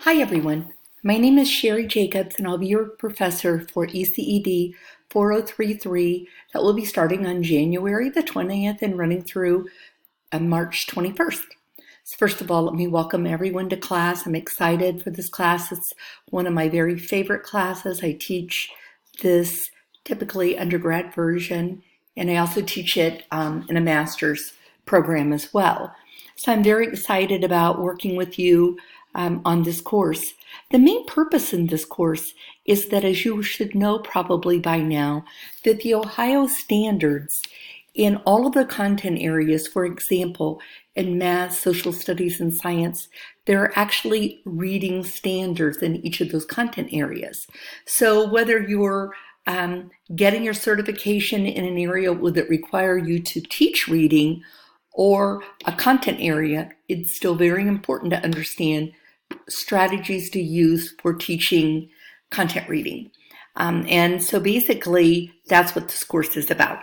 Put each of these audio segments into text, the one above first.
Hi everyone, my name is Sherry Jacobs and I'll be your professor for ECED 4033 that will be starting on January the 20th and running through March 21st. So first of all, let me welcome everyone to class. I'm excited for this class. It's one of my very favorite classes. I teach this typically undergrad version and I also teach it in a master's program as well. So I'm very excited about working with you on this course. The main purpose in this course is that, as you should know probably by now, that the Ohio standards in all of the content areas, for example, in math, social studies, and science, there are actually reading standards in each of those content areas. So whether you're getting your certification in an area that require you to teach reading or a content area, it's still very important to understand strategies to use for teaching content reading. And so basically, that's what this course is about.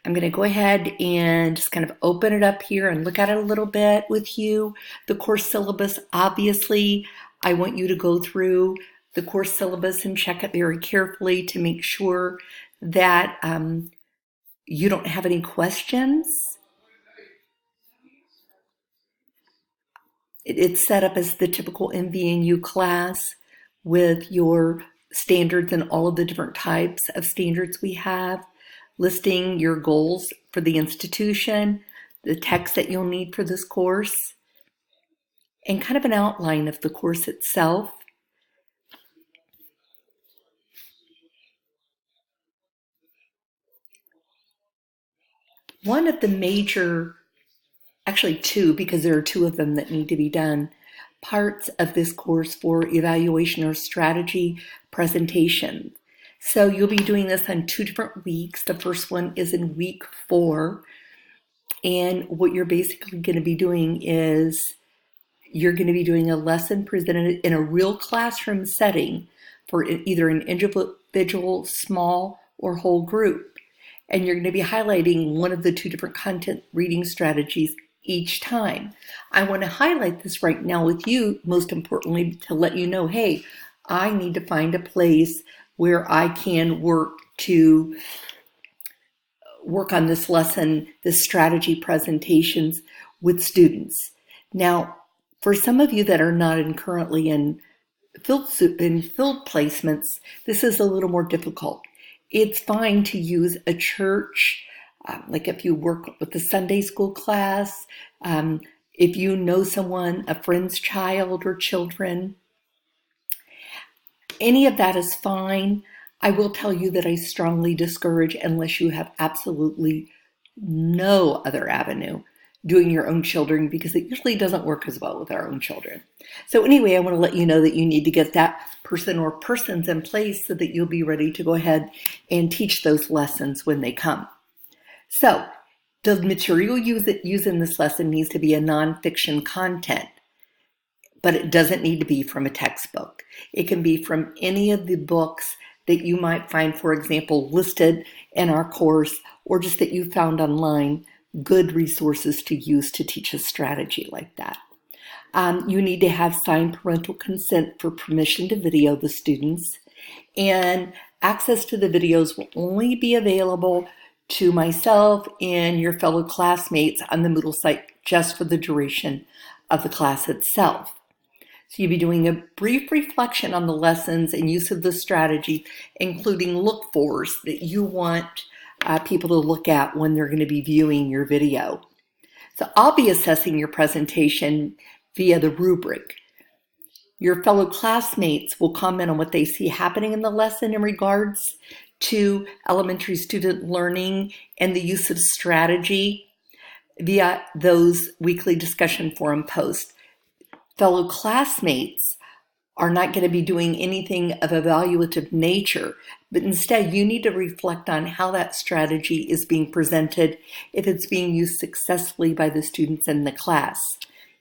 I'm going to go ahead and just kind of open it up here and look at it a little bit with you. The course syllabus, obviously, I want you to go through the course syllabus and check it very carefully to make sure that you don't have any questions. It's set up as the typical MVNU class with your standards and all of the different types of standards we have, listing your goals for the institution, the text that you'll need for this course, and kind of an outline of the course itself. One of the major, actually two, because there are two of them that need to be done, parts of this course for evaluation or strategy presentation. So you'll be doing this on 2 different weeks. The first one is in week 4. And what you're basically going to be doing is you're going to be doing a lesson presented in a real classroom setting for either an individual, small, or whole group. And you're going to be highlighting one of the 2 different content reading strategies each time. I want to highlight this right now with you, most importantly, to let you know, hey, I need to find a place where I can work on this lesson, this strategy presentations with students. Now, for some of you that are not currently in field placements, this is a little more difficult. It's fine to use a church, like if you work with the Sunday school class, if you know someone, a friend's child or children, any of that is fine. I will tell you that I strongly discourage, unless you have absolutely no other avenue, doing your own children, because it usually doesn't work as well with our own children. So anyway, I want to let you know that you need to get that person or persons in place so that you'll be ready to go ahead and teach those lessons when they come. So the material used in this lesson needs to be a nonfiction content, but it doesn't need to be from a textbook. It can be from any of the books that you might find, for example, listed in our course, or just that you found online, good resources to use to teach a strategy like that. You need to have signed parental consent for permission to video the students, and access to the videos will only be available to myself and your fellow classmates on the Moodle site just for the duration of the class itself. So you'll be doing a brief reflection on the lessons and use of the strategy, including look-fors that you want people to look at when they're going to be viewing your video. So I'll be assessing your presentation via the rubric. Your fellow classmates will comment on what they see happening in the lesson in regards to elementary student learning and the use of strategy via those weekly discussion forum posts. Fellow classmates are not going to be doing anything of evaluative nature, but instead you need to reflect on how that strategy is being presented, if it's being used successfully by the students in the class.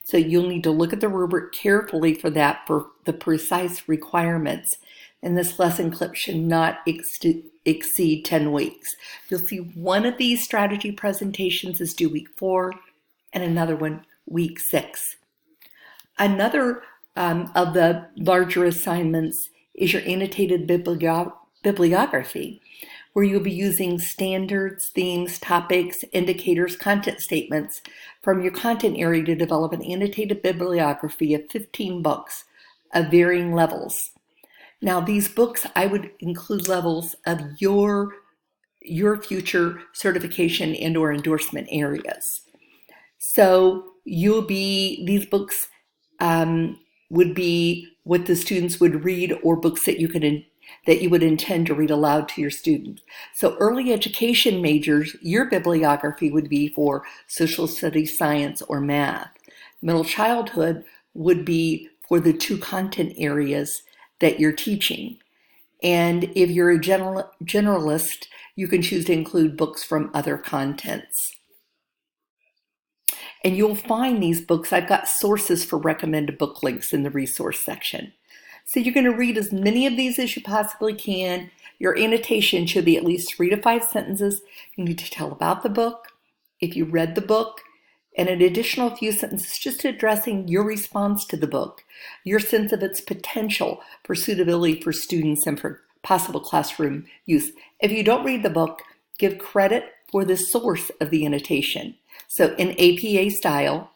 So you'll need to look at the rubric carefully for that, for the precise requirements. And this lesson clip should not exceed 10 weeks. You'll see one of these strategy presentations is due week 4 and another one week 6. Another of the larger assignments is your annotated bibliography, where you'll be using standards, themes, topics, indicators, content statements from your content area to develop an annotated bibliography of 15 books of varying levels. Now, these books, I would include levels of your future certification and or endorsement areas. So these books would be what the students would read, or books that you would intend to read aloud to your students. So early education majors, your bibliography would be for social studies, science, or math. Middle childhood would be for the 2 content areas that you're teaching. And if you're a generalist, you can choose to include books from other contents. And you'll find these books, I've got sources for recommended book links in the resource section. So you're going to read as many of these as you possibly can. Your annotation should be at least 3 to 5 sentences. You need to tell about the book, if you read the book, and an additional few sentences just addressing your response to the book, your sense of its potential for suitability for students and for possible classroom use. If you don't read the book, give credit for the source of the annotation. So in APA style,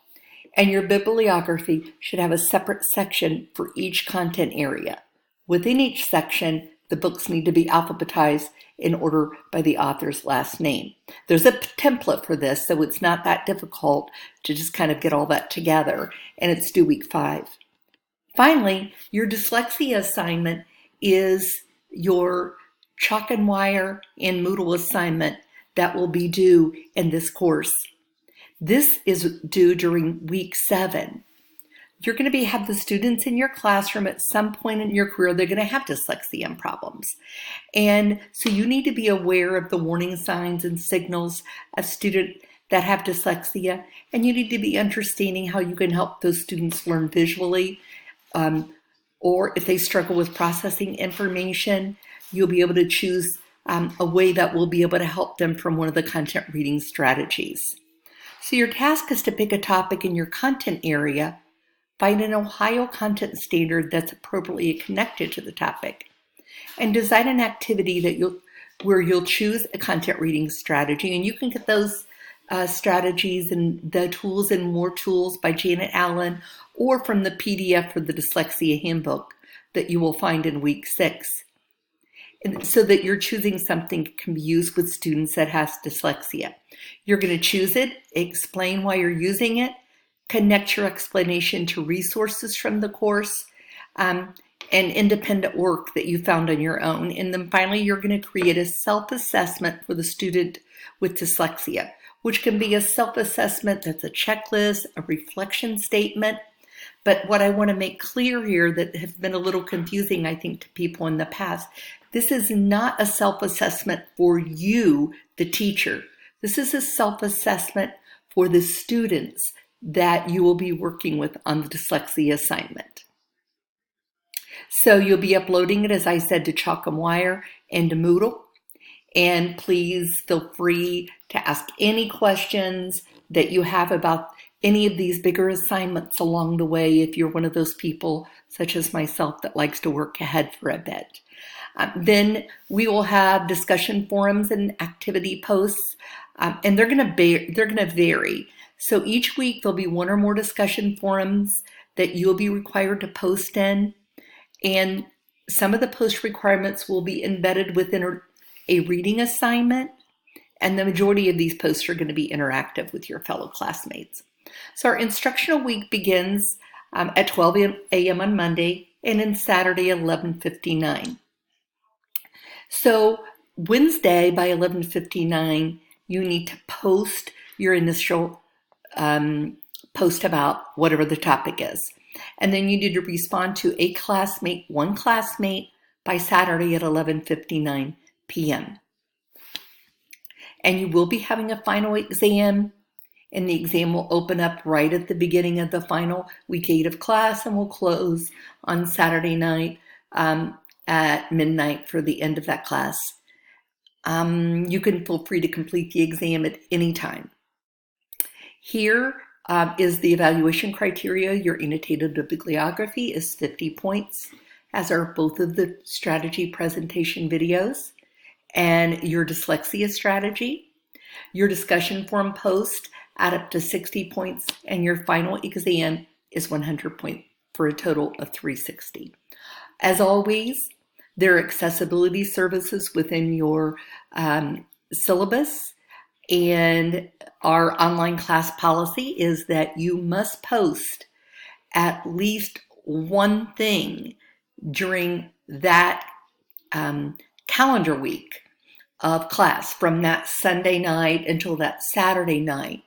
and your bibliography should have a separate section for each content area. Within each section, the books need to be alphabetized in order by the author's last name. There's a template for this, so it's not that difficult to just kind of get all that together, and it's due week 5. Finally, your dyslexia assignment is your chalk and wire and Moodle assignment that will be due in this course. This is due during week 7. You're going to have the students in your classroom at some point in your career, they're going to have dyslexia and problems. And so you need to be aware of the warning signs and signals of students that have dyslexia, and you need to be understanding how you can help those students learn visually, or if they struggle with processing information, you'll be able to choose a way that will be able to help them from one of the content reading strategies. So your task is to pick a topic in your content area, find an Ohio content standard that's appropriately connected to the topic, and design an activity where you'll choose a content reading strategy. And you can get those strategies and the tools and more tools by Janet Allen, or from the PDF for the Dyslexia Handbook that you will find in week 6. And so that you're choosing something that can be used with students that has dyslexia. You're going to choose it, explain why you're using it, connect your explanation to resources from the course, and independent work that you found on your own. And then finally, you're going to create a self-assessment for the student with dyslexia, which can be a self-assessment that's a checklist, a reflection statement. But what I want to make clear here that has been a little confusing, I think, to people in the past, this is not a self-assessment for you, the teacher. This is a self-assessment for the students that you will be working with on the dyslexia assignment. So you'll be uploading it, as I said, to Chalk and Wire and to Moodle. And please feel free to ask any questions that you have about any of these bigger assignments along the way if you're one of those people, such as myself, that likes to work ahead for a bit. Then we will have discussion forums and activity posts, and they're going to vary. So each week there'll be 1 or more discussion forums that you'll be required to post in, and some of the post requirements will be embedded within a reading assignment, and the majority of these posts are going to be interactive with your fellow classmates. So our instructional week begins at 12 a.m. on Monday and then Saturday at 11:59. So Wednesday by 11:59, you need to post your initial post about whatever the topic is. And then you need to respond to one classmate by Saturday at 11:59 p.m. And you will be having a final exam, and the exam will open up right at the beginning of the final week 8 of class and will close on Saturday night at midnight for the end of that class. You can feel free to complete the exam at any time. Here is the evaluation criteria. Your annotated bibliography is 50 points, as are both of the strategy presentation videos, and your dyslexia strategy. Your discussion forum post add up to 60 points, and your final exam is 100 points for a total of 360. As always, there are accessibility services within your syllabus, and our online class policy is that you must post at least one thing during that calendar week of class, from that Sunday night until that Saturday night.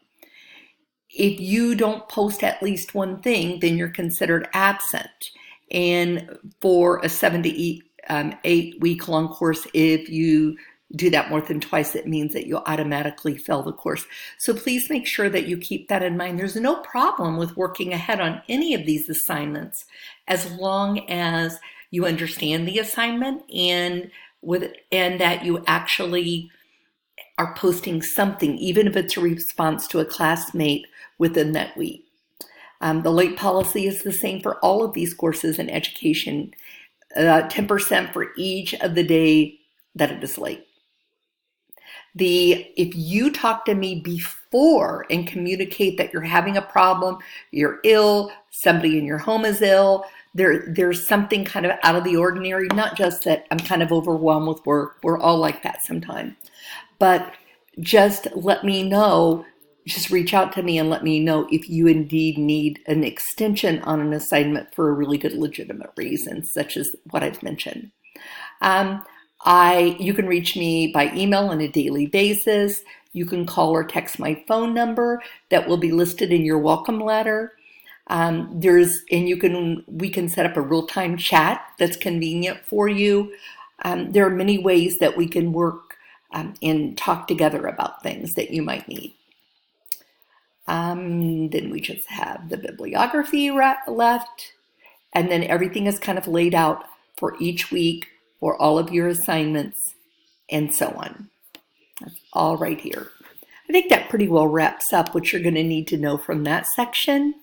If you don't post at least one thing, then you're considered absent. And for a 7 to 8 week long course, if you do that more than twice, it means that you'll automatically fail the course. So please make sure that you keep that in mind. There's no problem with working ahead on any of these assignments as long as you understand the assignment and that you actually are posting something, even if it's a response to a classmate within that week. The late policy is the same for all of these courses in education, 10% for each of the day that it is late. If you talk to me before and communicate that you're having a problem, you're ill, somebody in your home is ill, there's something kind of out of the ordinary, not just that I'm kind of overwhelmed with work. We're all like that sometimes. But just let me know, just reach out to me and let me know if you indeed need an extension on an assignment for a really good legitimate reason, such as what I've mentioned. You can reach me by email on a daily basis. You can call or text my phone number that will be listed in your welcome letter. We can set up a real-time chat that's convenient for you. There are many ways that we can work and talk together about things that you might need. Then we just have the bibliography left, and then everything is kind of laid out for each week for all of your assignments and so on. That's all right here. I think that pretty well wraps up what you're going to need to know from that section.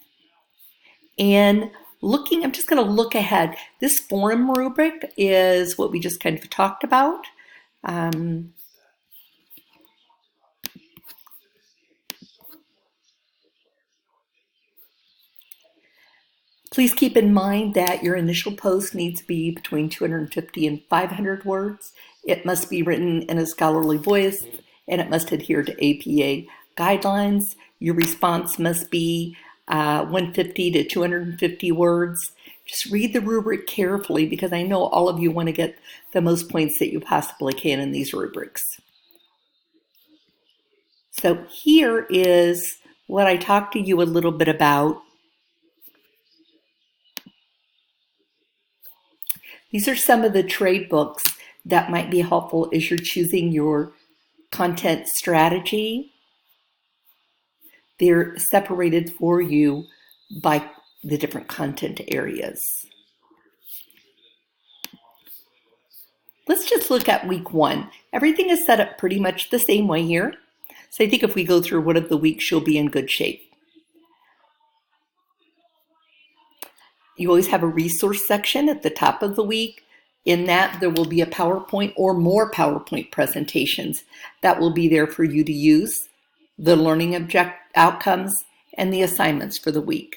And I'm just going to look ahead. This forum rubric is what we just kind of talked about. Please keep in mind that your initial post needs to be between 250 and 500 words. It must be written in a scholarly voice, and it must adhere to APA guidelines. Your response must be 150 to 250 words. Just read the rubric carefully, because I know all of you want to get the most points that you possibly can in these rubrics. So here is what I talked to you a little bit about. These are some of the trade books that might be helpful as you're choosing your content strategy. They're separated for you by the different content areas. Let's just look at week 1. Everything is set up pretty much the same way here. So I think if we go through one of the weeks, you'll be in good shape. You always have a resource section at the top of the week. In that, there will be a PowerPoint or more PowerPoint presentations that will be there for you to use, the learning outcomes, and the assignments for the week.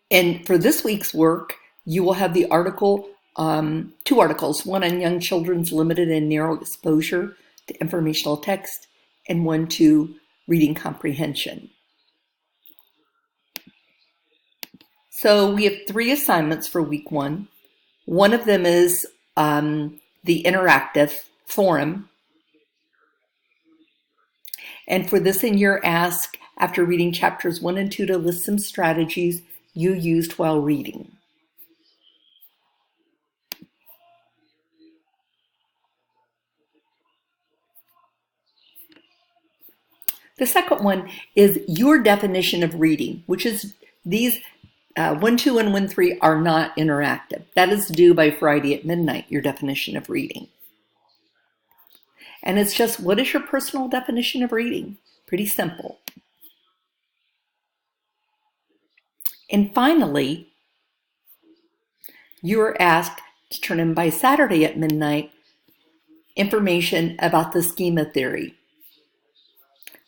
And for this week's work, you will have the article, 2 articles, one on young children's limited and narrow exposure to informational text, and one to reading comprehension. So we have 3 assignments for week 1. One of them is the interactive forum. And for this, you're asked, after reading chapters 1 and 2, to list some strategies you used while reading. The second one is your definition of reading, which is these 1, 2, and 1, 3 are not interactive. That is due by Friday at midnight, your definition of reading. And it's just, what is your personal definition of reading? Pretty simple. And finally, you are asked to turn in by Saturday at midnight information about the schema theory.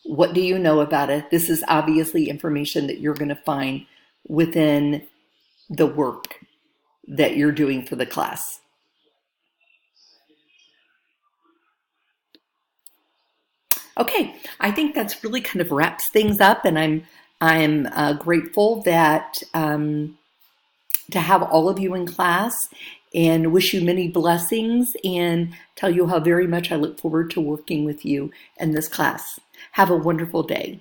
What do you know about it? This is obviously information that you're going to find within the work that you're doing for the class. Okay, I think that's really kind of wraps things up, and I'm grateful that to have all of you in class, and wish you many blessings, and tell you how very much I look forward to working with you in this class. Have a wonderful day.